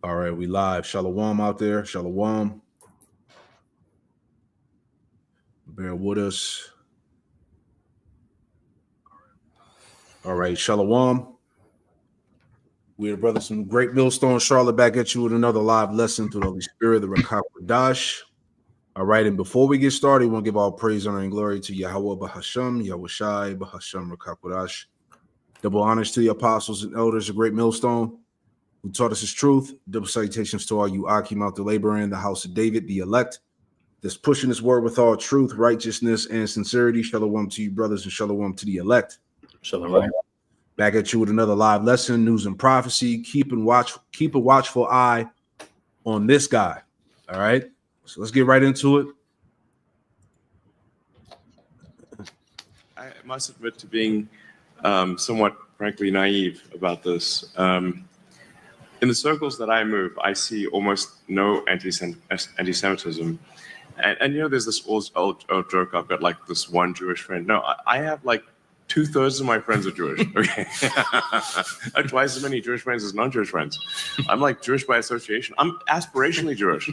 All right, we live. Shalom out there. Shalom. Bear with us. All right, Shalom. We're the brothers from Great Millstone, Charlotte, back at you with another live lesson through the Holy Spirit, the Rakak Dash. All right, and before we get started, we want to give all praise, honor, and glory to Yahweh Bahasham, Yahweh Shai, Bahasham, Rakak Dash. Double honors to the apostles and elders of Great Millstone who taught us his truth. Double salutations to all you Akim out the labor in the house of David, the elect, that's pushing this word with all truth, righteousness, and sincerity. Shalom to you, brothers, and shalom to the elect. Shalom. Back at you with another live lesson, news and prophecy. Keep a watchful eye on this guy. All right. So let's get right into it. I must admit to being somewhat, frankly, naive about this. In the circles that I move, I see almost no anti-Semitism. And you know, there's this old joke, I've got like this one Jewish friend. No, I have like 2/3 of my friends are Jewish. Okay. I have twice as many Jewish friends as non-Jewish friends. I'm like Jewish by association. I'm aspirationally Jewish.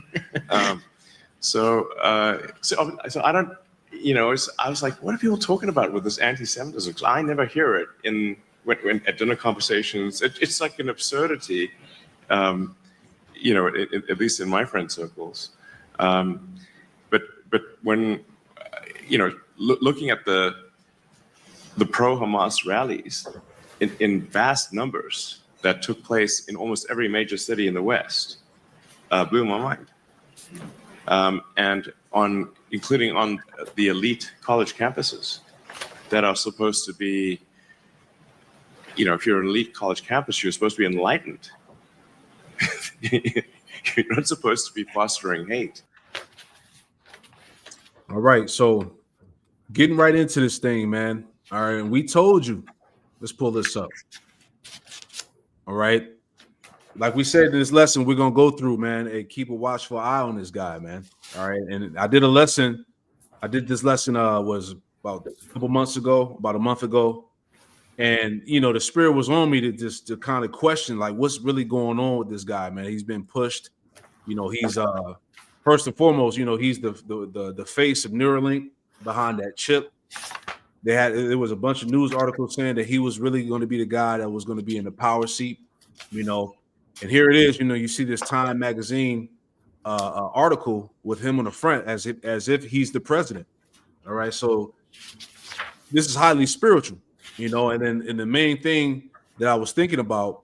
So I don't, you know, I was like, what are people talking about with this anti-Semitism? Because I never hear it when at dinner conversations. It's like an absurdity, you know, at least in my friend circles. But when, you know, looking at the pro-Hamas rallies in vast numbers that took place in almost every major city in the West, blew my mind. And including on the elite college campuses that are supposed to be, you know, if you're an elite college campus, you're supposed to be enlightened. You're not supposed to be fostering hate. All right. So getting right into this thing, man. All right. And we told you, let's pull this up. All right. Like we said in this lesson, we're going to go through, man, and keep a watchful eye on this guy, man. All right. And I did this lesson was about a couple months ago, about a month ago. And, you know, the spirit was on me to kind of question, like, what's really going on with this guy, man. He's been pushed. You know, he's first and foremost, you know, he's the face of Neuralink behind that chip. There was a bunch of news articles saying that he was really going to be the guy that was going to be in the power seat, you know. And here it is, you know, you see this Time magazine article with him on the front as if he's the president. All right. So this is highly spiritual, you know, and the main thing that I was thinking about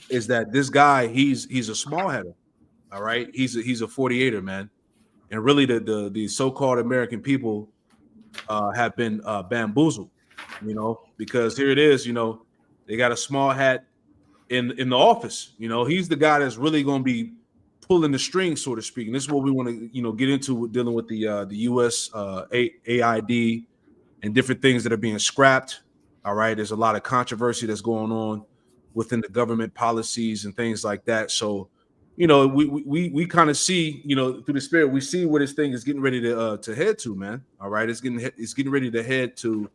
is that this guy, he's a small header. All right. He's a 48er, man. And really the so-called American people have been bamboozled, you know, because here it is, you know, they got a small hat in the office. You know, he's the guy that's really going to be pulling the strings, so to speak. And this is what we want to, you know, get into with dealing with the U.S. AID and different things that are being scrapped. All right. There's a lot of controversy that's going on within the government policies and things like that. So, you know, we kind of see, you know, through the spirit, we see where this thing is getting ready to head to, man. All right. It's getting ready to head to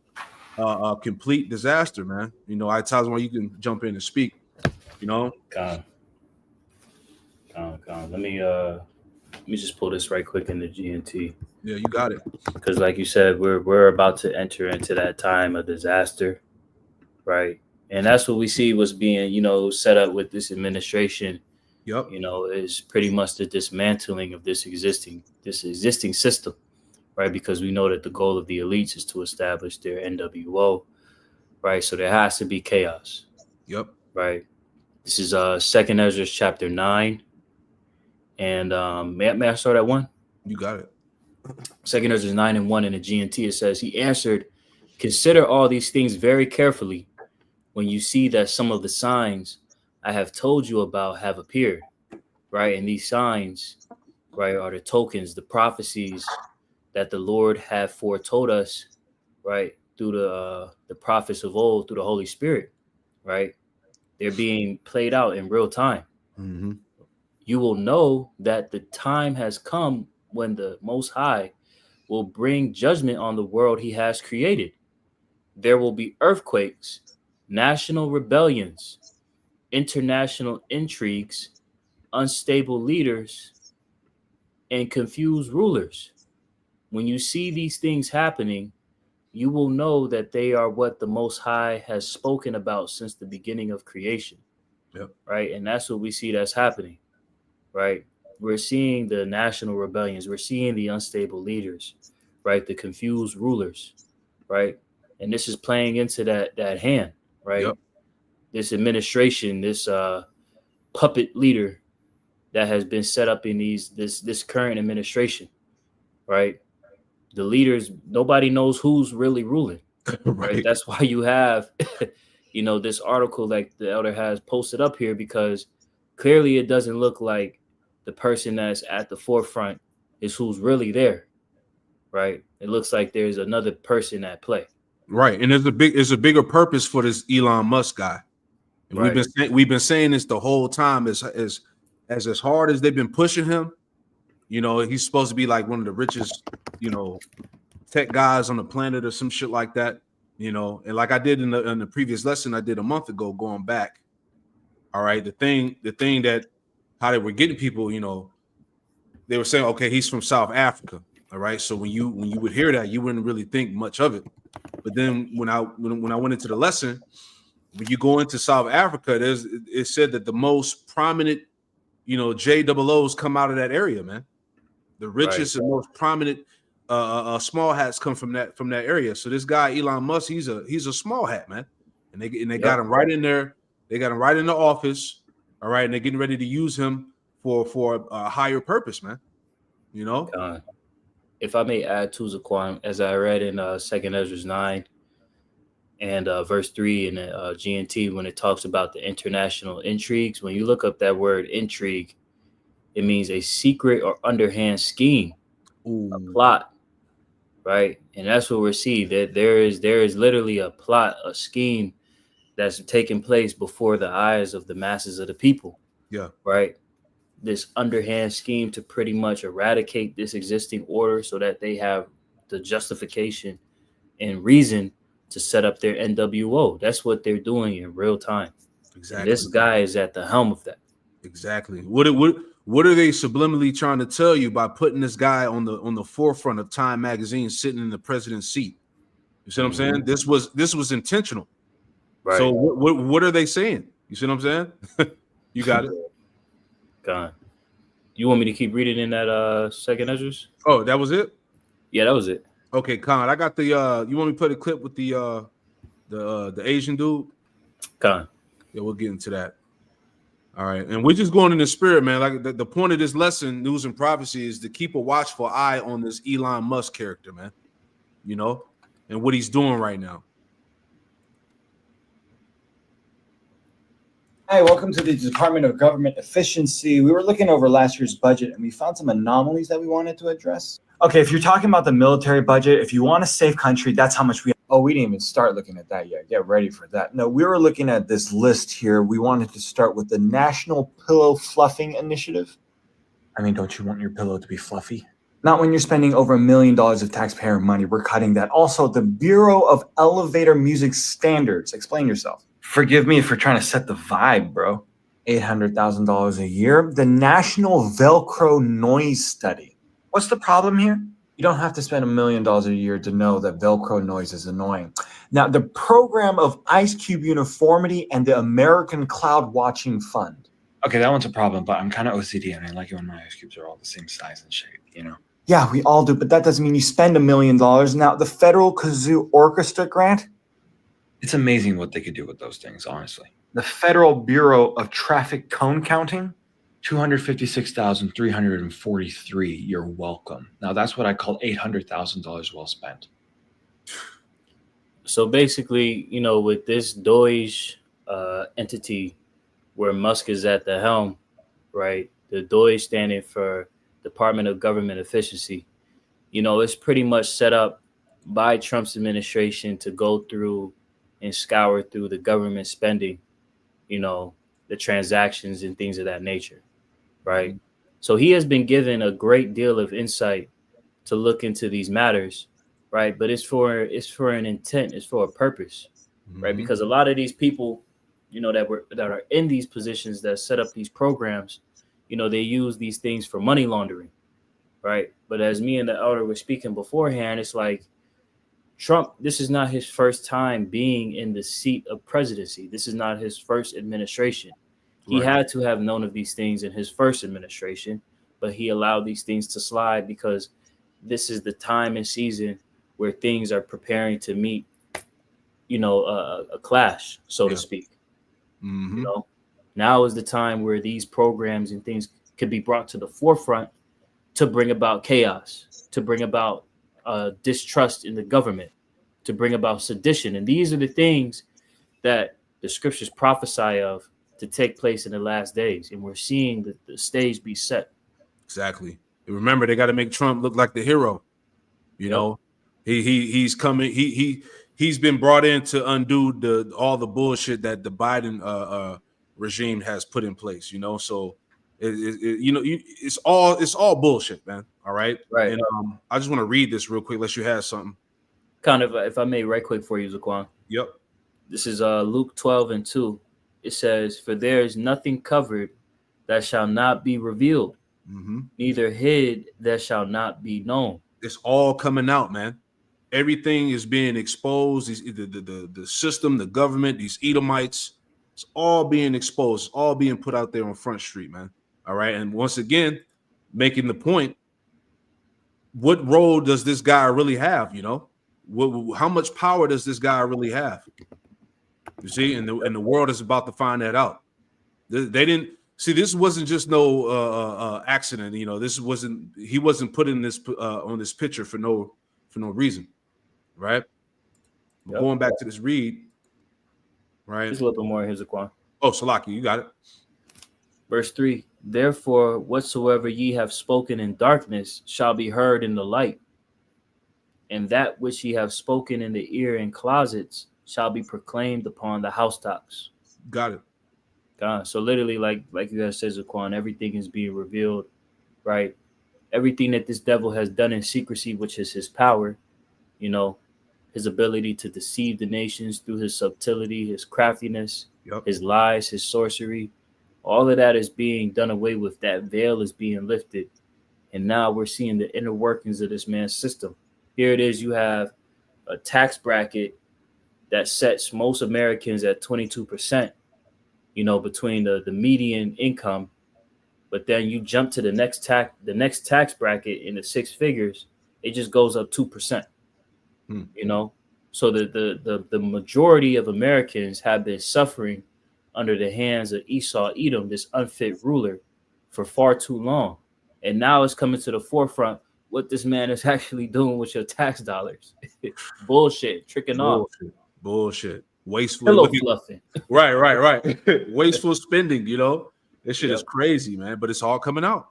complete disaster, man. You know, I tell you, you can jump in and speak, you know. Con. Let me just pull this right quick in the GNT. Yeah, you got it. Because like you said, we're about to enter into that time of disaster, right? And that's what we see was being, you know, set up with this administration. Yep. You know, is pretty much the dismantling of this existing system, right? Because we know that the goal of the elites is to establish their NWO, right? So there has to be chaos. Yep. Right. This is 2nd Ezra chapter 9. And may I start at 1? You got it. 2nd Ezra 9:1 in the GNT, it says, he answered, consider all these things very carefully when you see that some of the signs I have told you about have appeared, right? And these signs, right, are the tokens, the prophecies that the Lord have foretold us, right, through the prophets of old, through the Holy Spirit, right? They're being played out in real time. Mm-hmm. You will know that the time has come when the Most High will bring judgment on the world he has created. There will be earthquakes, national rebellions, international intrigues, unstable leaders and confused rulers. When you see these things happening, you will know that they are what the Most High has spoken about since the beginning of creation. Yep. Right. And that's what we see that's happening. Right. We're seeing the national rebellions. We're seeing the unstable leaders, right? The confused rulers, right? And this is playing into that hand, right? Yep. This administration, this puppet leader that has been set up in this current administration, right? The leaders, nobody knows who's really ruling, right? That's why you have, this article like the elder has posted up here, because clearly it doesn't look like the person that's at the forefront is who's really there, right? It looks like there's another person at play. Right, and there's a bigger purpose for this Elon Musk guy. And Right. we've been saying this the whole time. As hard as they've been pushing him, he's supposed to be like one of the richest, tech guys on the planet or some shit like that. And like I did in the previous lesson I did a month ago, going back. All right, the thing that how they were getting people, they were saying, okay, he's from South Africa. All right, so when you would hear that, you wouldn't really think much of it. But then when I went into the lesson, when you go into South Africa, it said that the most prominent, JOOs come out of that area, man. The richest and most prominent small hats come from that area. So this guy Elon Musk, he's a small hat, man. And they got him right in there. They got him right in the office. All right, and they're getting ready to use him for a higher purpose, man. If I may add to Zaquan, as I read in 2nd Ezra 9 and verse 3 in the GNT, when it talks about the international intrigues, when you look up that word intrigue, it means a secret or underhand scheme, a plot, right? And that's what we're seeing. That there is literally a plot, a scheme that's taking place before the eyes of the masses of the people. Yeah. Right. This underhand scheme to pretty much eradicate this existing order so that they have the justification and reason to set up their NWO. That's what they're doing in real time. Exactly. And this guy is at the helm of that. Exactly. What are they subliminally trying to tell you by putting this guy on the forefront of Time magazine, sitting in the president's seat? You see what I'm saying? This was intentional. Right. So what are they saying? You see what I'm saying? You got it. God. You want me to keep reading in that 2nd Ezra? Oh, that was it? Yeah, that was it. Okay, Con. I got the you want me to play the clip with the Asian dude? Con. Yeah, we'll get into that. All right. And we're just going in the spirit, man. Like the point of this lesson, News and Prophecy, is to keep a watchful eye on this Elon Musk character, man. And what he's doing right now. Hi, welcome to the Department of Government Efficiency. We were looking over last year's budget and we found some anomalies that we wanted to address. Okay, if you're talking about the military budget, if you want a safe country, that's how much we... Oh, we didn't even start looking at that yet. Get ready for that. No, we were looking at this list here. We wanted to start with the National Pillow Fluffing Initiative. I mean, don't you want your pillow to be fluffy? Not when you're spending over $1 million of taxpayer money. We're cutting that. Also, the Bureau of Elevator Music Standards. Explain yourself. Forgive me for trying to set the vibe, bro. $800,000 a year. The National Velcro Noise Study. What's the problem here? You don't have to spend $1 million a year to know that Velcro noise is annoying. Now, the Program of Ice Cube Uniformity and the American Cloud Watching Fund. Okay, that one's a problem, but I'm kind of OCD and I like it when my ice cubes are all the same size and shape, Yeah, we all do, but that doesn't mean you spend $1 million. Now, the Federal Kazoo Orchestra Grant. It's amazing what they could do with those things, honestly. The Federal Bureau of Traffic Cone Counting, $256,343. You're welcome. Now, that's what I call $800,000 well spent. So basically, with this Doge entity where Musk is at the helm, right? The Doge standing for Department of Government Efficiency. It's pretty much set up by Trump's administration to go through and scour through the government spending, the transactions and things of that nature, right? So he has been given a great deal of insight to look into these matters, right? But it's for an intent, it's for a purpose, right? Because a lot of these people, that are in these positions that set up these programs, they use these things for money laundering, right? But as me and the elder were speaking beforehand, it's like Trump, this is not his first time being in the seat of presidency. This is not his first administration. He had to have known of these things in his first administration, but he allowed these things to slide because this is the time and season where things are preparing to meet, a clash, so to speak. Mm-hmm. Now is the time where these programs and things could be brought to the forefront to bring about chaos, to bring about distrust in the government, to bring about sedition. And these are the things that the scriptures prophesy of to take place in the last days. And we're seeing the stage be set. Exactly. And remember, they got to make Trump look like the hero. You know, he's coming. He's been brought in to undo all the bullshit that the Biden regime has put in place. So it's all bullshit, man. All right. Right. And I just want to read this real quick, unless you have something. Kind of, if I may, right quick for you, Zaquan. Yep. This is Luke 12:2. It says, "For there is nothing covered that shall not be revealed, neither hid that shall not be known." It's all coming out, man. Everything is being exposed. The system, the government, these Edomites, it's all being exposed. It's all being put out there on Front Street, man. All right. And once again, making the point, what role does this guy really have? How much power does this guy really have? You see, and the world is about to find that out. They didn't see, this wasn't just no accident. He wasn't put in this on this picture for no reason, right? Yep. Going back to this read, right? Just a little bit more. Here's Zaquan. Oh, Salaki, you got it. Verse 3: "Therefore, whatsoever ye have spoken in darkness shall be heard in the light, and that which ye have spoken in the ear in closets shall be proclaimed upon the housetops." Got it. So literally, like you guys said, Zaquan, everything is being revealed, right? Everything that this devil has done in secrecy, which is his power, his ability to deceive the nations through his subtlety, his craftiness, his lies, his sorcery, all of that is being done away with. That veil is being lifted. And now we're seeing the inner workings of this man's system. Here it is. You have a tax bracket that sets most Americans at 22%, between the median income. But then you jump to the next tax bracket in the six figures, it just goes up 2%. So the majority of Americans have been suffering under the hands of Esau, Edom, this unfit ruler, for far too long. And now it's coming to the forefront what this man is actually doing with your tax dollars. Bullshit, tricking off. Bullshit. Wasteful. Pillow fluffing. Right. Wasteful spending, This shit is crazy, man. But it's all coming out.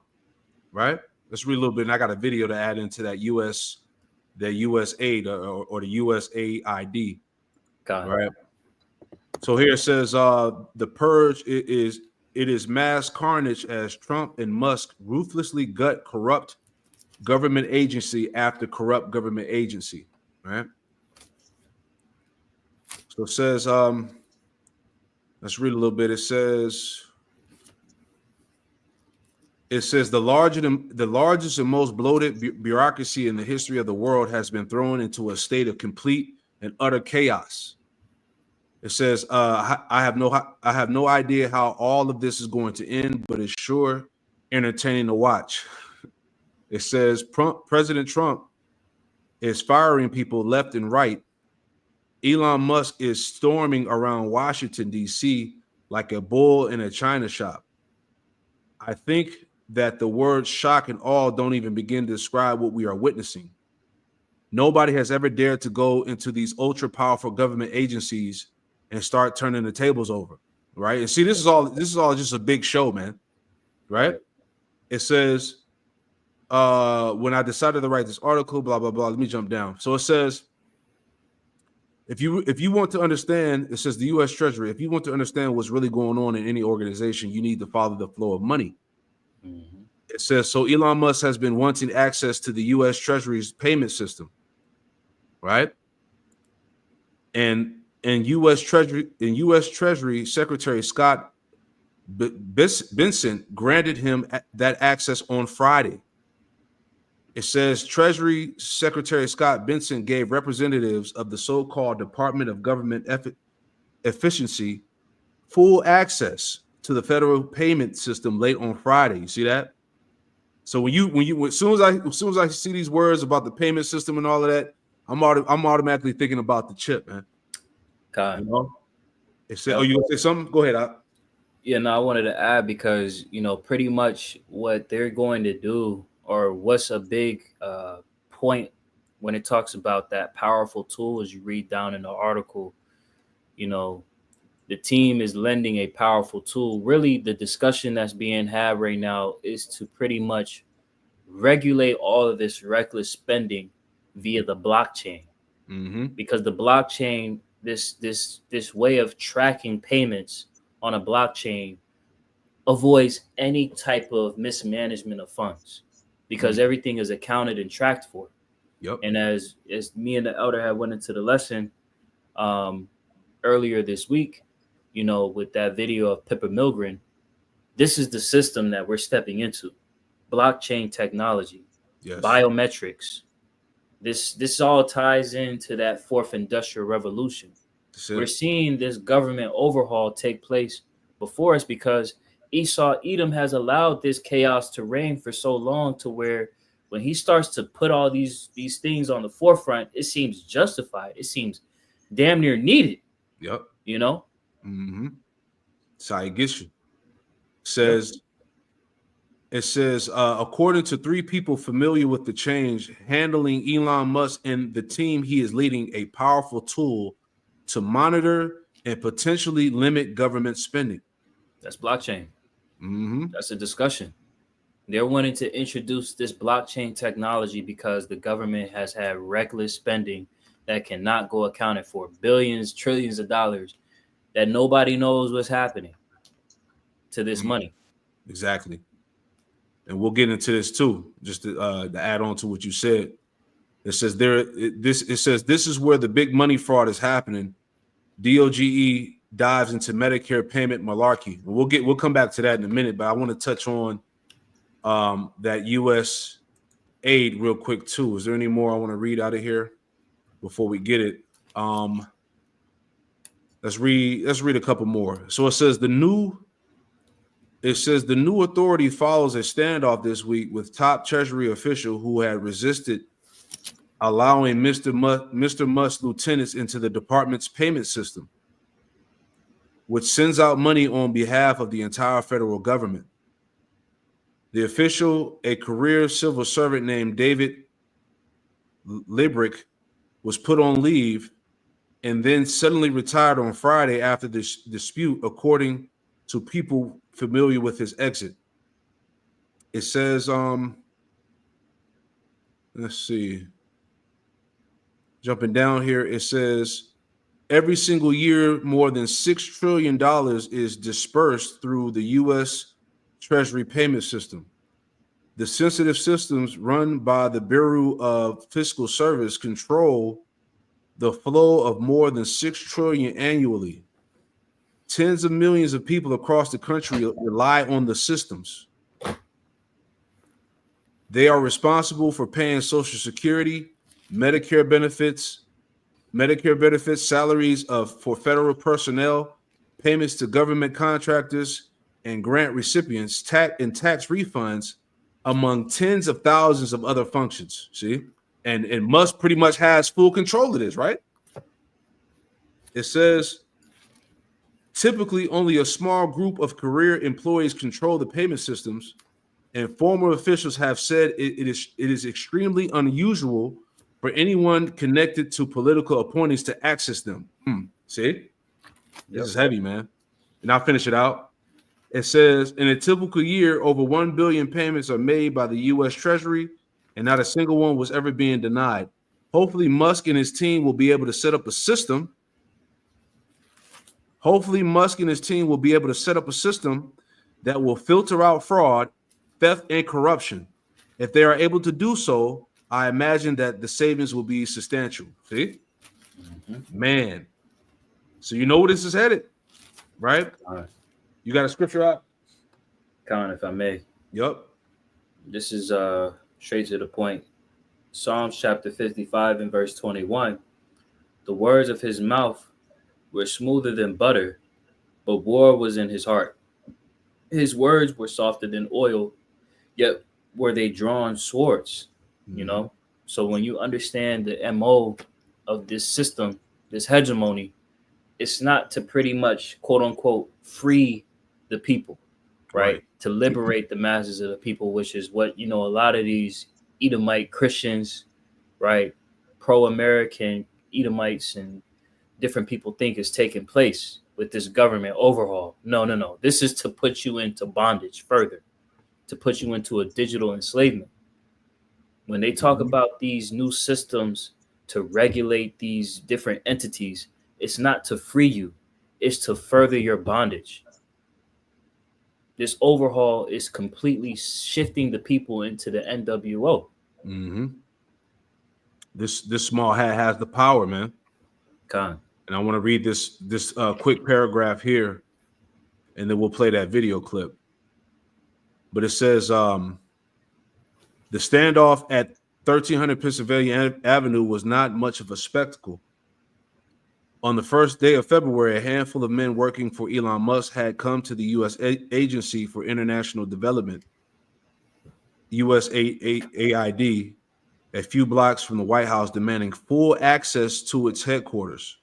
Right? Let's read a little bit. And I got a video to add into that USAID or the USAID. Right. So here it says the purge it is mass carnage as Trump and Musk ruthlessly gut corrupt government agency after corrupt government agency. Right. So it says, let's read a little bit. It says the largest and most bloated bureaucracy in the history of the world has been thrown into a state of complete and utter chaos. It says, I have no idea how all of this is going to end, but it's sure entertaining to watch. It says President Trump is firing people left and right. Elon Musk is storming around Washington, D.C. like a bull in a china shop. I think that the words shock and awe don't even begin to describe what we are witnessing. Nobody has ever dared to go into these ultra powerful government agencies and start turning the tables over, right? And see, this is all just a big show, man, right? It says, when I decided to write this article, blah, blah, blah. Let me jump down. So it says, if you want to understand, it says the U.S. Treasury, if you want to understand what's really going on in any organization, you need to follow the flow of money. Mm-hmm. It says, so Elon Musk has been wanting access to the U.S. Treasury's payment system, right? And U.S. Treasury Secretary Scott Benson granted him that access on Friday. It says Treasury Secretary Scott Benson gave representatives of the so-called Department of Government Efficiency full access to the federal payment system late on Friday. You see that? So as soon as I see these words about the payment system and all of that, I'm automatically thinking about the chip, man. God. You know? It said, "Oh, you gonna say something? Go ahead." Yeah, no, I wanted to add because pretty much what they're going to do, or what's a big point when it talks about that powerful tool, as you read down in the article, the team is lending a powerful tool. Really, the discussion that's being had right now is to pretty much regulate all of this reckless spending via the blockchain, because the blockchain, this way of tracking payments on a blockchain, avoids any type of mismanagement of funds, because everything is accounted and tracked for. Yep. And as me and the elder had went into the lesson earlier this week, with that video of Pippa Milgren, this is the system that we're stepping into. Blockchain technology, yes. Biometrics. This all ties into that fourth industrial revolution. We're seeing this government overhaul take place before us because Edom has allowed this chaos to reign for so long, to where when he starts to put all these things on the forefront, it seems justified. It seems damn near needed. Yep. So I get you. It says, according to 3 people familiar with the change, handling Elon Musk and the team he is leading, a powerful tool to monitor and potentially limit government spending. That's blockchain. That's a discussion. They're wanting to introduce this blockchain technology because the government has had reckless spending that cannot go accounted for, billions, trillions of dollars that nobody knows what's happening to this money. Exactly. And we'll get into this too, just to add on to what you said. It says this is where the big money fraud is happening. DOGE dives into Medicare payment malarkey. We'll come back to that in a minute, but I want to touch on that US aid real quick too. Is there any more I want to read out of here before we get it? Let's read a couple more. So it says the new authority follows a standoff this week with top Treasury official who had resisted allowing Mr. Musk's lieutenants into the department's payment system, which sends out money on behalf of the entire federal government. The official, a career civil servant named David Librick, was put on leave and then suddenly retired on Friday after this dispute, according to people familiar with his exit. It says, let's see. Jumping down here, it says, every single year, more than $6 trillion is dispersed through the U.S. Treasury payment system. The sensitive systems run by the Bureau of Fiscal Service control the flow of more than $6 trillion annually. Tens of millions of people across the country rely on the systems. They are responsible for paying Social Security, Medicare benefits, salaries for federal personnel, payments to government contractors and grant recipients, tax refunds, among tens of thousands of other functions. See? And Musk pretty much has full control of this, right? It says, typically only a small group of career employees control the payment systems, and former officials have said it is extremely unusual for anyone connected to political appointees to access them. See? This is heavy, man. And I'll finish it out. It says, in a typical year, over 1 billion payments are made by the U.S. Treasury, and not a single one was ever being denied. Hopefully, Musk and his team will be able to set up a system. That will filter out fraud, theft, and corruption. If they are able to do so, I imagine that the savings will be substantial. See? Man. So you know where this is headed, right? You got a scripture out? Khan, if I may. Yup. This is straight to the point. Psalms chapter 55 and verse 21. The words of his mouth were smoother than butter, but war was in his heart. His words were softer than oil, yet were they drawn swords. You know? So when you understand the MO of this system, this hegemony, it's not to pretty much, quote unquote, free the people, right? To liberate the masses of the people, which is what, you know, a lot of these Edomite Christians, right? Pro-American Edomites and different people think is taking place with this government overhaul. No. This is to put you into bondage further, to put you into a digital enslavement. When they talk about these new systems to regulate these different entities, it's not to free you, it's to further your bondage. This overhaul is completely shifting the people into the NWO. Mm-hmm. This small hat has the power, man. Khan. And I want to read this quick paragraph here, and then we'll play that video clip. But it says, the standoff at 1300 Pennsylvania Avenue was not much of a spectacle. On the first day of February, a handful of men working for Elon Musk had come to the U.S. Agency for International Development, USAID, a few blocks from the White House, demanding full access to its headquarters.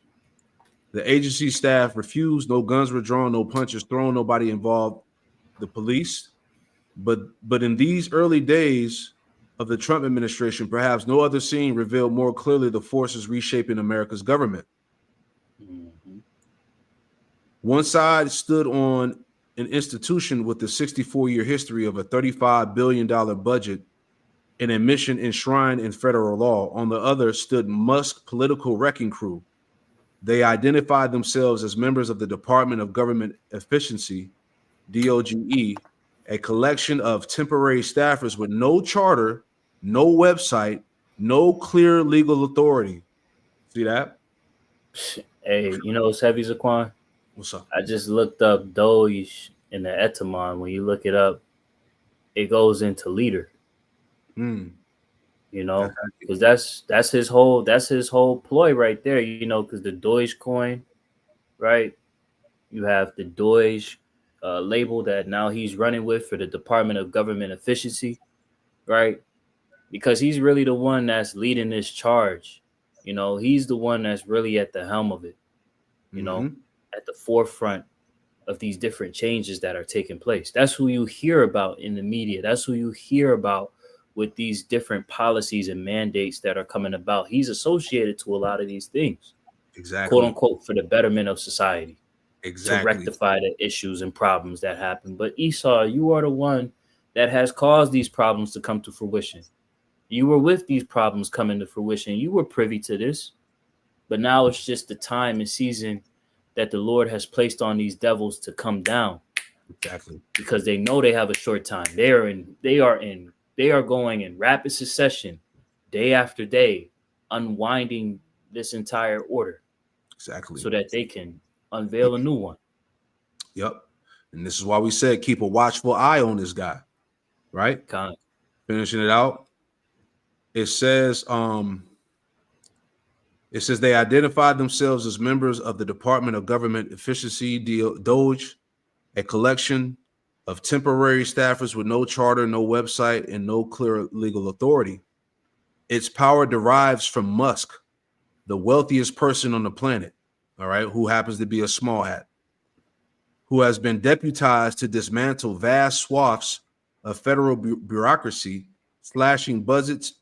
The agency staff refused. No guns were drawn, no punches thrown, nobody involved the police. But in these early days of the Trump administration, perhaps no other scene revealed more clearly the forces reshaping America's government. Mm-hmm. One side stood on an institution with a 64-year history of a $35 billion budget and a mission enshrined in federal law. On the other stood Musk's political wrecking crew. They identified themselves as members of the Department of Government Efficiency, DOGE, a collection of temporary staffers with no charter, no website, no clear legal authority. See that? Hey, you know what's heavy, Zaquan? What's up? I just looked up Doge in the etymon. When you look it up, it goes into leader. You know, because that's his whole ploy right there. You know, because the Doge coin, right? You have the Doge label that now he's running with for the Department of Government Efficiency, right? Because he's really the one that's leading this charge. You know, he's the one that's really at the helm of it, you know, at the forefront of these different changes that are taking place. That's who you hear about in the media. That's who you hear about with these different policies and mandates that are coming about. He's associated to a lot of these things, exactly, quote unquote, for the betterment of society, exactly, to rectify the issues and problems that happen. But Esau, you are the one that has caused these problems to come to fruition. You were with these problems coming to fruition. You were privy to this, but now it's just the time and season that the Lord has placed on these devils to come down. Exactly, because they know they have a short time. They are going in rapid succession, day after day, unwinding this entire order. Exactly, so that they can unveil a new one. Yep, and this is why we said keep a watchful eye on this guy, right? Con. Finishing it out. It says they identified themselves as members of the Department of Government Efficiency, DOGE, a collection of temporary staffers with no charter, no website, and no clear legal authority. Its power derives from Musk, the wealthiest person on the planet, all right, who happens to be a small hat, who has been deputized to dismantle vast swaths of federal bureaucracy, slashing budgets,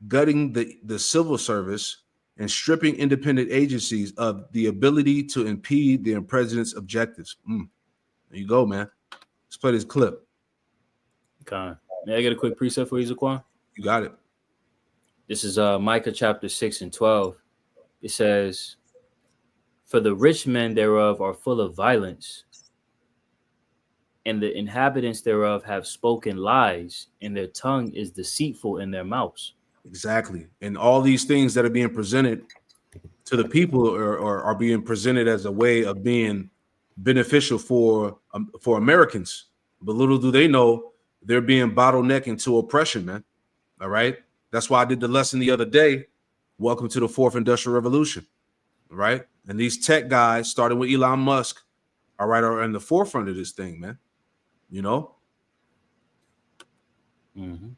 gutting the civil service, and stripping independent agencies of the ability to impede the president's objectives. There you go, man. Let's play this clip. Con. May I get a quick precept for you, Zaquan? You got it. This is Micah chapter 6 and 12. It says, "For the rich men thereof are full of violence, and the inhabitants thereof have spoken lies, and their tongue is deceitful in their mouths." Exactly. And all these things that are being presented to the people are being presented as a way of being beneficial for Americans. But little do they know they're being bottlenecked into oppression, man. All right. That's why I did the lesson the other day. Welcome to the fourth industrial revolution. All right. And these tech guys, starting with Elon Musk, all right, are in the forefront of this thing, man. You know? Mm-hmm.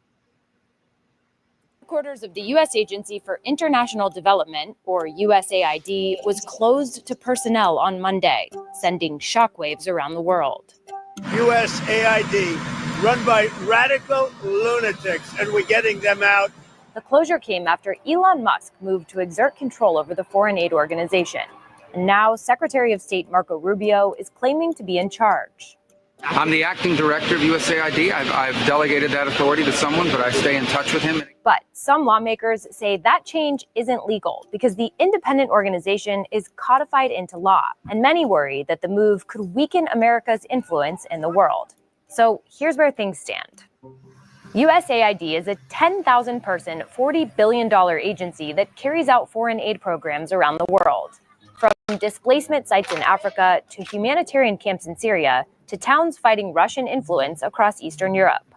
Headquarters of the U.S. Agency for International Development, or USAID, was closed to personnel on Monday, sending shockwaves around the world. USAID, run by radical lunatics, and we're getting them out. The closure came after Elon Musk moved to exert control over the foreign aid organization. And now Secretary of State Marco Rubio is claiming to be in charge. I'm the acting director of USAID. I've delegated that authority to someone, but I stay in touch with him. But some lawmakers say that change isn't legal because the independent organization is codified into law. And many worry that the move could weaken America's influence in the world. So here's where things stand. USAID is a 10,000-person, $40 billion agency that carries out foreign aid programs around the world. From displacement sites in Africa to humanitarian camps in Syria to towns fighting Russian influence across Eastern Europe.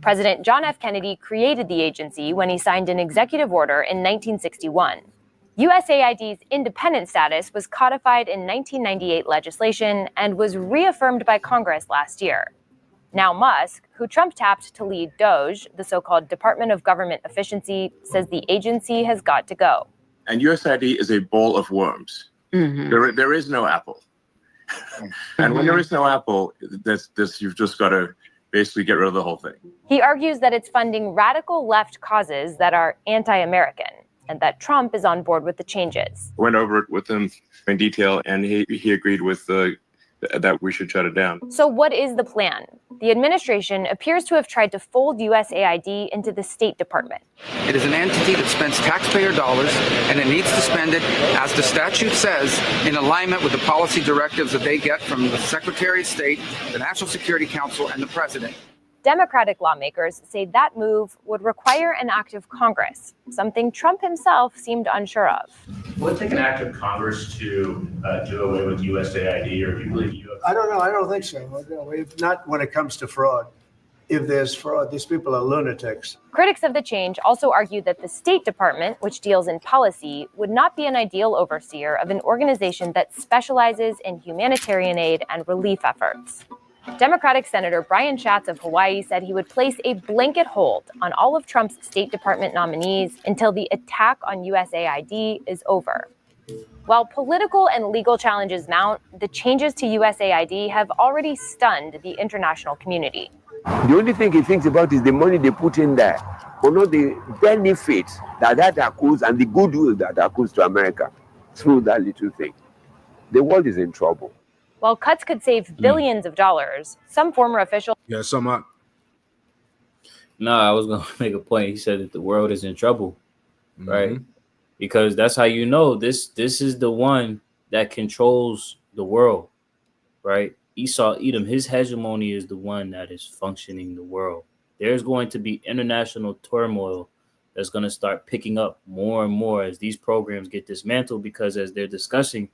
President John F. Kennedy created the agency when he signed an executive order in 1961. USAID's independent status was codified in 1998 legislation and was reaffirmed by Congress last year. Now Musk, who Trump tapped to lead DOGE, the so-called Department of Government Efficiency, says the agency has got to go. And USAID is a bowl of worms. Mm-hmm. There is no apple. And when there is no apple, you've just got to basically get rid of the whole thing. He argues that it's funding radical left causes that are anti-American and that Trump is on board with the changes. Went over it with him in detail, and he agreed with that we should shut it down. So what is the plan? The administration appears to have tried to fold USAID into the State Department. It is an entity that spends taxpayer dollars, and it needs to spend it, as the statute says, in alignment with the policy directives that they get from the Secretary of State, the National Security Council, and the President. Democratic lawmakers say that move would require an act of Congress, something Trump himself seemed unsure of. Will it take an act of Congress to do away with USAID, or do you believe you have? I don't know. I don't think so. Not when it comes to fraud. If there's fraud, these people are lunatics. Critics of the change also argue that the State Department, which deals in policy, would not be an ideal overseer of an organization that specializes in humanitarian aid and relief efforts. Democratic Senator Brian Schatz of Hawaii said he would place a blanket hold on all of Trump's State Department nominees until the attack on USAID is over. While political and legal challenges mount, the changes to USAID have already stunned the international community. The only thing he thinks about is the money they put in there, or not the benefits that accrues and the goodwill that accrues to America through that little thing. The world is in trouble. While cuts could save billions of dollars, some former officials... Yeah, some. No, I was going to make a point. He said that the world is in trouble, right? Because that's how you know this is the one that controls the world, right? Esau, Edom, his hegemony is the one that is functioning the world. There's going to be international turmoil that's going to start picking up more and more as these programs get dismantled, because as they're discussing,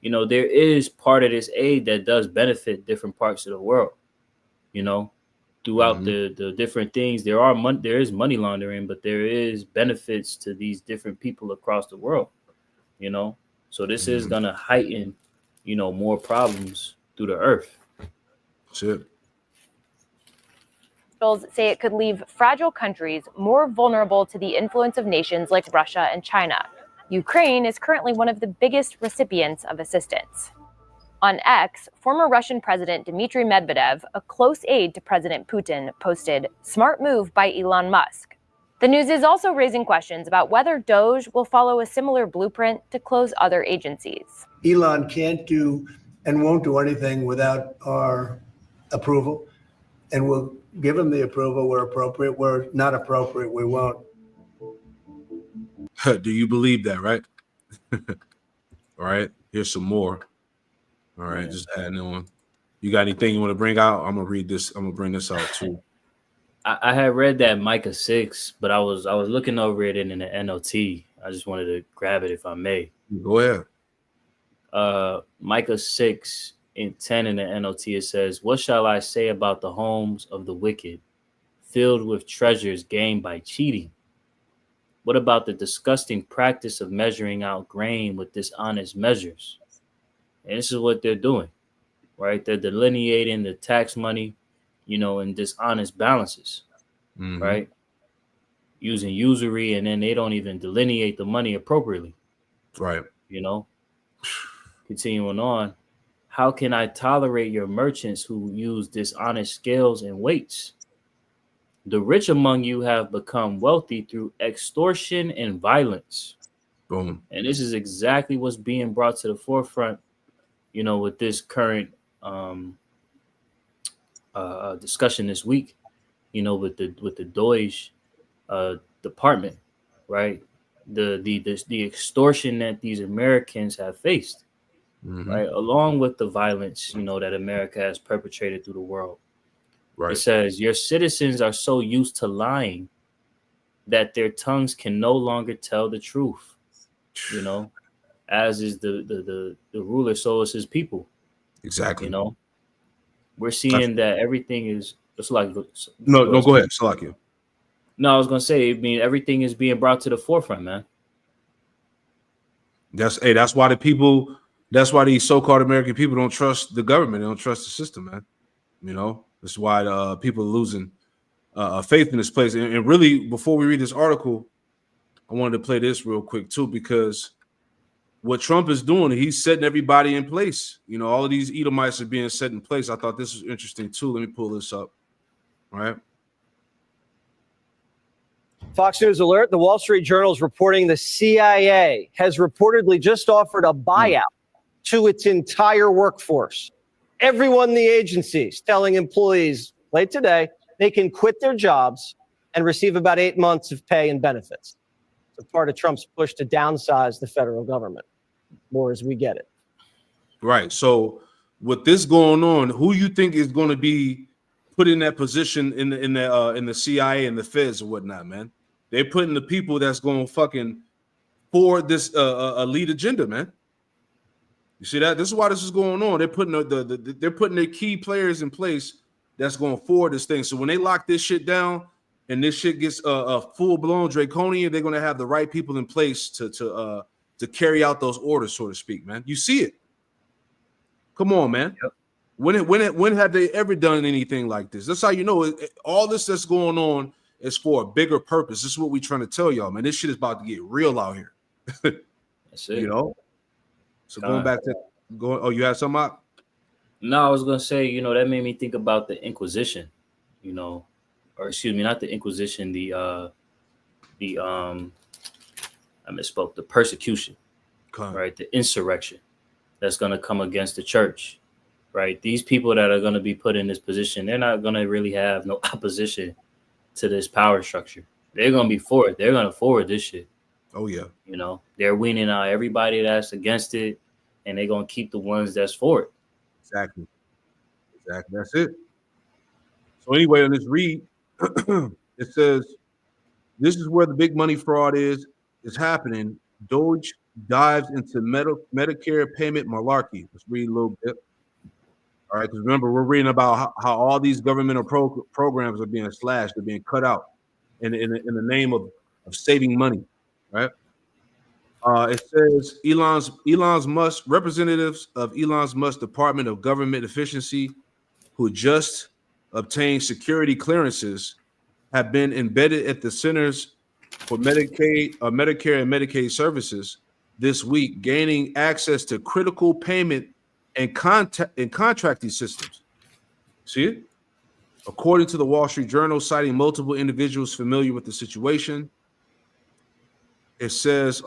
you know, there is part of this aid that does benefit different parts of the world, you know, throughout the different things. There is money laundering, but there is benefits to these different people across the world, you know. So this is going to heighten, you know, more problems through the earth. Shit. say it could leave fragile countries more vulnerable to the influence of nations like Russia and China. Ukraine is currently one of the biggest recipients of assistance. On X, former Russian President Dmitry Medvedev, a close aide to President Putin, posted, "Smart move by Elon Musk." The news is also raising questions about whether DOGE will follow a similar blueprint to close other agencies. Elon can't do and won't do anything without our approval, and we'll give him the approval where appropriate. Where not appropriate, we won't. Do you believe that, right? All right, here's some more. All right, just adding on. You got anything you want to bring out? I'm gonna read this. I'm gonna bring this out too. I had read that Micah 6, but I was looking over it in the NLT. I just wanted to grab it if I may. Go ahead. Micah 6, in 10 in the NLT, it says, "What shall I say about the homes of the wicked, filled with treasures gained by cheating? What about the disgusting practice of measuring out grain with dishonest measures?" And this is what they're doing, right? They're delineating the tax money, in dishonest balances, right? Using usury, and then they don't even delineate the money appropriately, Right. Continuing on, how can I tolerate your merchants who use dishonest scales and weights? The rich among you have become wealthy through extortion and violence. Boom. And this is exactly what's being brought to the forefront, with this current discussion this week, with the Deutsche department, right? The extortion that these Americans have faced, right, along with the violence, that America has perpetrated through the world. Right. It says your citizens are so used to lying that their tongues can no longer tell the truth. As is the ruler, so is his people. Exactly. We're seeing that everything is. It's like no, go ahead, Salakia. No, I was gonna say, everything is being brought to the forefront, man. That's why that's why these so-called American people don't trust the government. They don't trust the system, man. That's why people are losing faith in this place. And really, before we read this article, I wanted to play this real quick too, because what Trump is doing, he's setting everybody in place. All of these Edomites are being set in place. I thought this was interesting too. Let me pull this up. All right. Fox News alert, the Wall Street Journal is reporting the CIA has reportedly just offered a buyout to its entire workforce. Everyone in the agency is telling employees late today they can quit their jobs and receive about 8 months of pay and benefits. It's part of Trump's push to downsize the federal government. More as we get it. Right. So with this going on, who you think is going to be put in that position in the CIA and the feds or whatnot, man? They're putting the people that's going fucking for this elite agenda, man. You see that? This is why this is going on. They're putting they're putting their key players in place that's going forward this thing. So when they lock this shit down and this shit gets a full blown draconian, they're going to have the right people in place to carry out those orders, so to speak, man. You see it. Come on, man. Yep. When have they ever done anything like this? That's how you know all this that's going on is for a bigger purpose. This is what we're trying to tell y'all, man. This shit is about to get real out here. That's it. So going back to oh, you had something out? No, I was gonna say, that made me think about the Inquisition, or excuse me, not the Inquisition, I misspoke, the persecution, right? The insurrection that's gonna come against the church, right? These people that are gonna be put in this position, they're not gonna really have no opposition to this power structure. They're gonna be for it. They're gonna forward this shit. Oh yeah. They're weaning out everybody that's against it, and they're gonna keep the ones that's for it. Exactly. That's it. So anyway, on this read, it says, this is where the big money fraud is happening. Doge dives into Medicare payment malarkey. Let's read a little bit. All right, because remember, we're reading about how all these governmental programs are being slashed, they're being cut out in the name of saving money, right? It says Elon Musk, representatives of Elon Musk's Department of Government Efficiency, who just obtained security clearances, have been embedded at the Centers for Medicare and Medicaid Services this week, gaining access to critical payment and contracting systems. See it? According to the Wall Street Journal, citing multiple individuals familiar with the situation, it says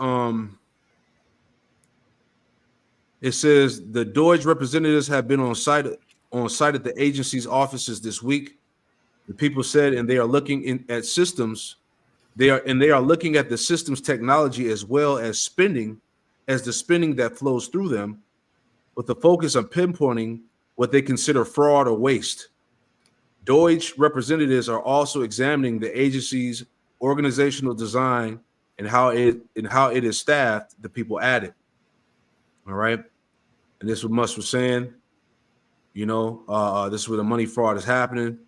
the Deutsche representatives have been on site at the agency's offices this week. The people said, and they are looking at systems. They are looking at the system's technology as well as the spending that flows through them, with a focus on pinpointing what they consider fraud or waste. Deutsche representatives are also examining the agency's organizational design and how it is staffed, the people added. All right. And this is what Musk was saying. You know, this is where the money fraud is happening.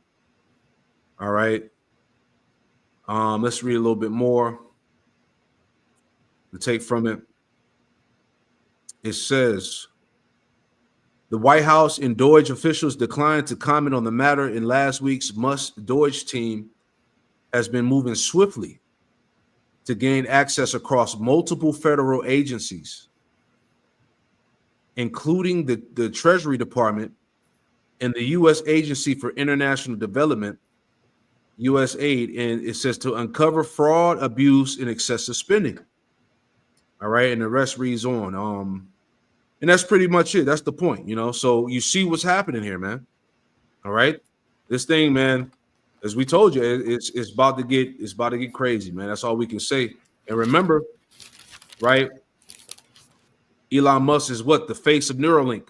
All right. Let's read a little bit more to take from it. It says the White House and Deutsche officials declined to comment on the matter in last week's Musk Deutsche team has been moving swiftly to gain access across multiple federal agencies, including the Treasury Department and the U.S. Agency for International Development, USAID, and it says to uncover fraud, abuse, and excessive spending. All right, and the rest reads on. And that's pretty much it. That's the point, you know. So you see what's happening here, man. All right, this thing, man, as we told you, it's about to get crazy, man. That's all we can say. And remember, right? Elon Musk is what? The face of Neuralink.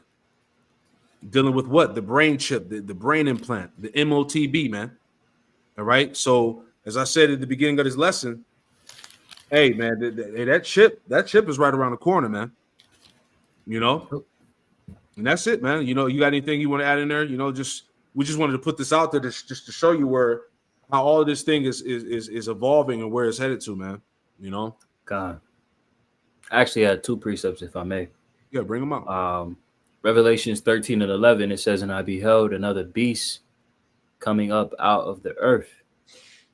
Dealing with what? The brain chip, the brain implant, the MOTB, man. All right. So as I said at the beginning of this lesson, hey, man, that chip is right around the corner, man. You know, and that's it, man. You know, you got anything you want to add in there? You know, we just wanted to put this out there just to show you how all of this thing is evolving and where it's headed to, man. You know, God. I actually had 2 precepts, if I may. Yeah, bring them out. Revelations 13 and 11, it says, and I beheld another beast coming up out of the earth,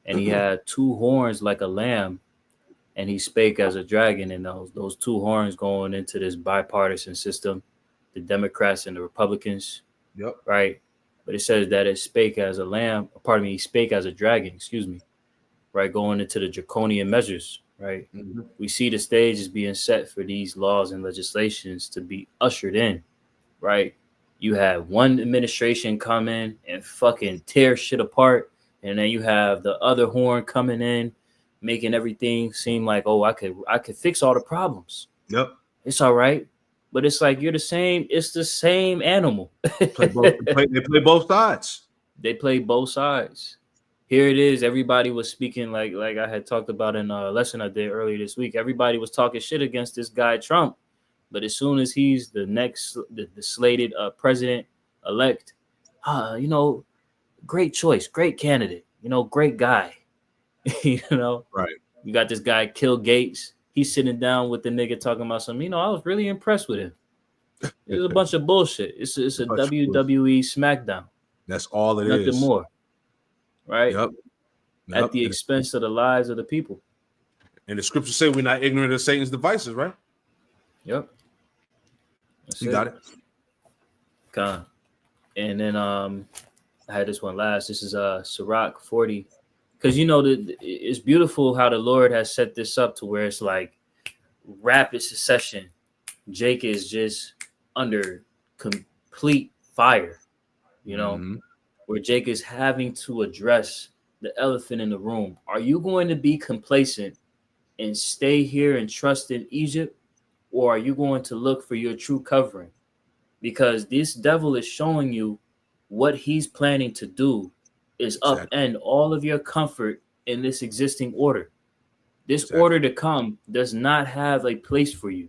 and he had 2 horns like a lamb, and he spake as a dragon. And those 2 horns going into this bipartisan system, the Democrats and the Republicans. Yep. Right. But it says that it spake as a lamb. Pardon me, he spake as a dragon. Excuse me. Right, going into the draconian measures. Right. Mm-hmm. We see the stage is being set for these laws and legislations to be ushered in. Right. You have one administration come in and fucking tear shit apart. And then you have the other horn coming in, making everything seem like, oh, I could fix all the problems. Yep. It's all right. But it's like it's the same animal. They play both sides. They play both sides. Here it is. Everybody was speaking like I had talked about in a lesson I did earlier this week. Everybody was talking shit against this guy Trump. But as soon as he's the next, the slated president-elect, you know, great choice, great candidate, you know, great guy. You know, right? You got this guy, Kill Gates. He's sitting down with the nigga talking about something. You know, I was really impressed with him. It's a bunch of bullshit. It's a WWE SmackDown. That's all it is. Nothing more. Right? Yep. At the expense of the lives of the people. And the scriptures say we're not ignorant of Satan's devices, right? Yep. You got it. Con. And then I had this one last. This is Sirach 40. Because, you know, it's beautiful how the Lord has set this up to where it's like rapid succession. Jake is just under complete fire, you know, where Jake is having to address the elephant in the room. Are you going to be complacent and stay here and trust in Egypt? Or are you going to look for your true covering? Because this devil is showing you what he's planning to do is upend all of your comfort in this existing order. This order to come does not have a place for you.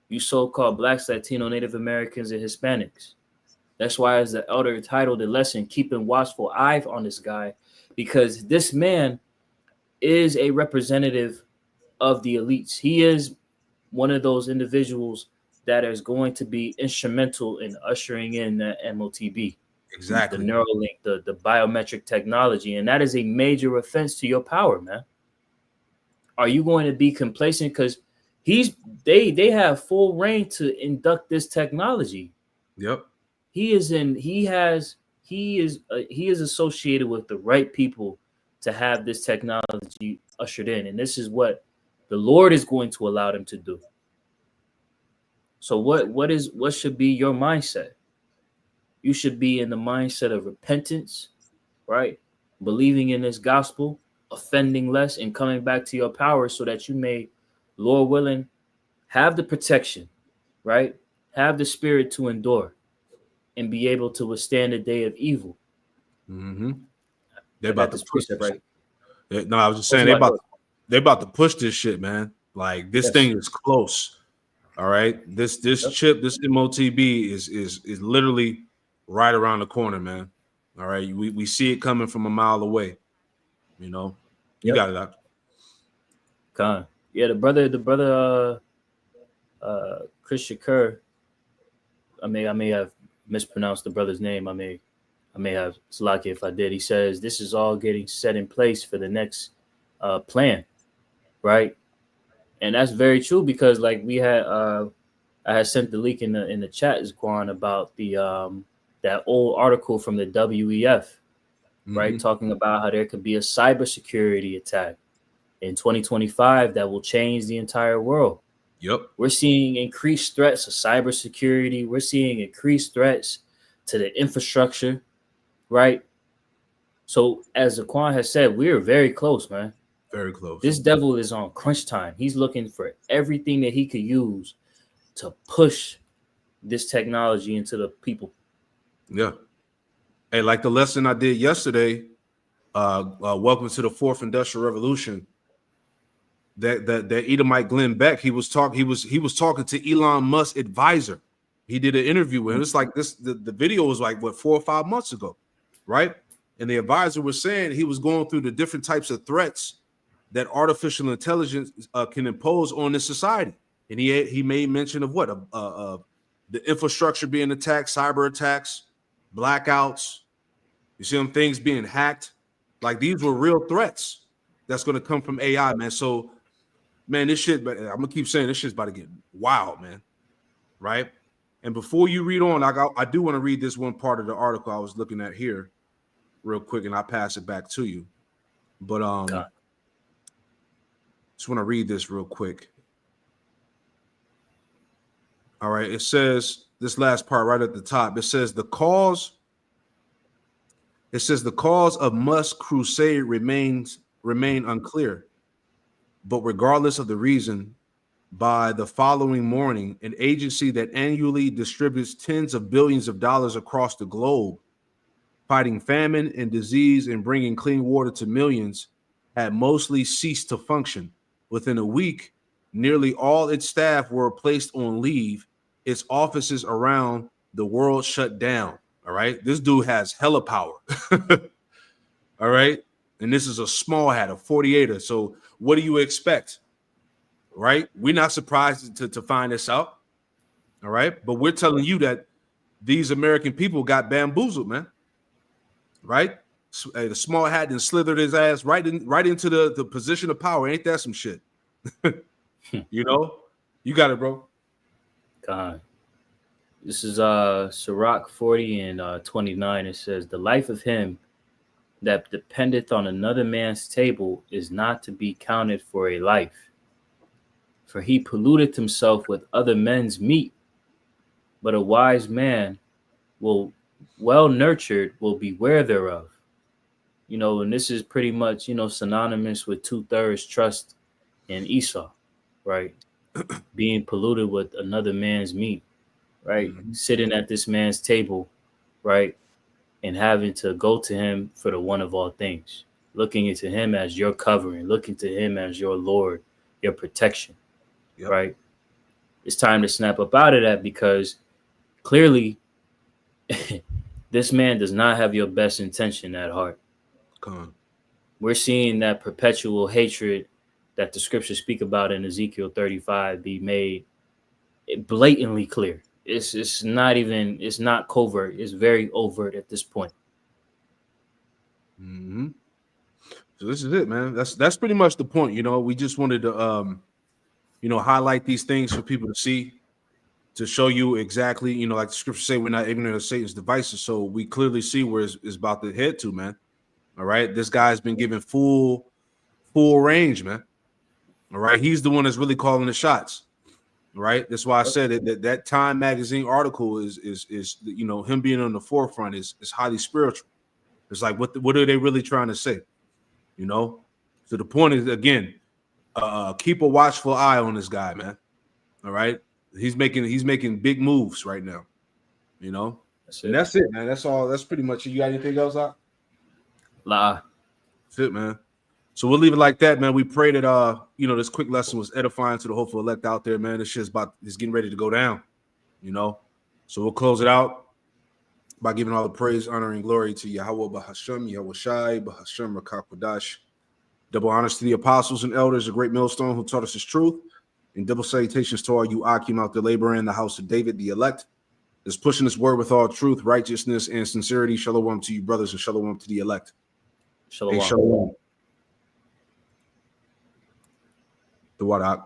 You so-called Blacks, Latino, Native Americans, and Hispanics. That's why, as the elder titled the lesson, keeping watchful eye on this guy, because this man is a representative of the elites. He is one of those individuals that is going to be instrumental in ushering in the MOTB. Exactly. The Neuralink, the biometric technology. And that is a major offense to your power, man. Are you going to be complacent? Because they have full reign to induct this technology. Yep. He is associated with the right people to have this technology ushered in. And this is what the Lord is going to allow them to do. So what should be your mindset? You should be in the mindset of repentance, right? Believing in this gospel, offending less, and coming back to your power so that you may, Lord willing, have the protection, right? Have the spirit to endure and be able to withstand the day of evil. Mm-hmm. They're about to push it, right? No, I was just saying they're about to push this shit, man. Like this thing is close. All right. This chip, this MOTB is literally right around the corner, man. All right, we see it coming from a mile away. You know, you got it out. Yeah, the brother Chris Shakur. I may have mispronounced the brother's name. I may have Salaki if I did. He says this is all getting set in place for the next plan, right? And that's very true because like we had I had sent the link in the chat, Zaquan, about the that old article from the WEF, right? Talking about how there could be a cybersecurity attack in 2025 that will change the entire world. Yep. We're seeing increased threats of cybersecurity. We're seeing increased threats to the infrastructure, right? So as Zaquan has said, we're very close, man. Very close. This devil is on crunch time. He's looking for everything that he could use to push this technology into the people. Yeah. Hey, like the lesson I did yesterday, welcome to the fourth industrial revolution. That Edomite Glenn Beck, he was talking to Elon Musk's advisor. He did an interview with him. It's like this, the video was like 4 or 5 months ago, right? And the advisor was saying he was going through the different types of threats that artificial intelligence can impose on this society. And he made mention of what? The infrastructure being attacked, cyber attacks, blackouts. You see them things being hacked. Like these were real threats that's going to come from AI, man. So, man, this shit, I'm going to keep saying this shit's about to get wild, man. Right? And before you read on, I do want to read this one part of the article I was looking at here real quick, and I'll pass it back to you. But just want to read this real quick. All right, it says this last part right at the top. It says the cause of Musk's crusade remain unclear, but regardless of the reason, by the following morning, an agency that annually distributes tens of billions of dollars across the globe, fighting famine and disease and bringing clean water to millions, had mostly ceased to function. Within a week, nearly all its staff were placed on leave. Its offices around the world shut down. All right. This dude has hella power. All right. And this is a small hat, a 48er. So what do you expect? Right. We're not surprised to find this out. All right. But we're telling you that these American people got bamboozled, man. Right. The small hat and slithered his ass right into the position of power. Ain't that some shit? You know, you got it, bro. God. This is Sirach 40 and 29. It says, the life of him that dependeth on another man's table is not to be counted for a life. For he polluted himself with other men's meat. But a wise man well nurtured will beware thereof. You know, and this is pretty much, synonymous with 2/3 trust in Esau, right? Being polluted with another man's meat, right? Sitting at this man's table, right? And having to go to him for the one of all things, looking into him as your covering, looking to him as your Lord, your protection, right? It's time to snap up out of that because clearly this man does not have your best intention at heart. We're seeing that perpetual hatred that the scriptures speak about in Ezekiel 35 be made blatantly clear. It's not covert. It's very overt at this point. So this is it, man. That's pretty much the point. We just wanted to highlight these things for people to see, to show you exactly, like the scriptures say, we're not ignorant of Satan's devices. So we clearly see where it's about to head to, man. All right. This guy's been given full range, man. All right. He's the one that's really calling the shots. Right. That's why I said it, that Time magazine article is him being on the forefront is highly spiritual. It's like, what are they really trying to say? So the point is, again, keep a watchful eye on this guy, man. All right. He's making big moves right now. That's it, man. That's all. That's pretty much it. You got anything else out? Nah. That's it, man. So we'll leave it like that, man. We pray that this quick lesson was edifying to the hopeful elect out there, man. This shit's getting ready to go down, So we'll close it out. by giving all the praise, honor, and glory to Yahweh Bahasham, Yahweh Shai, Bahasham Rakakwadash. Double honors to the apostles and elders, a great millstone who taught us his truth. And double salutations to all you Akim out there laboring in the house of David, the elect, is pushing this word with all truth, righteousness, and sincerity. Shalom to you, brothers, and shalom to the elect. Shalom. Hey, shalom. The Wadak.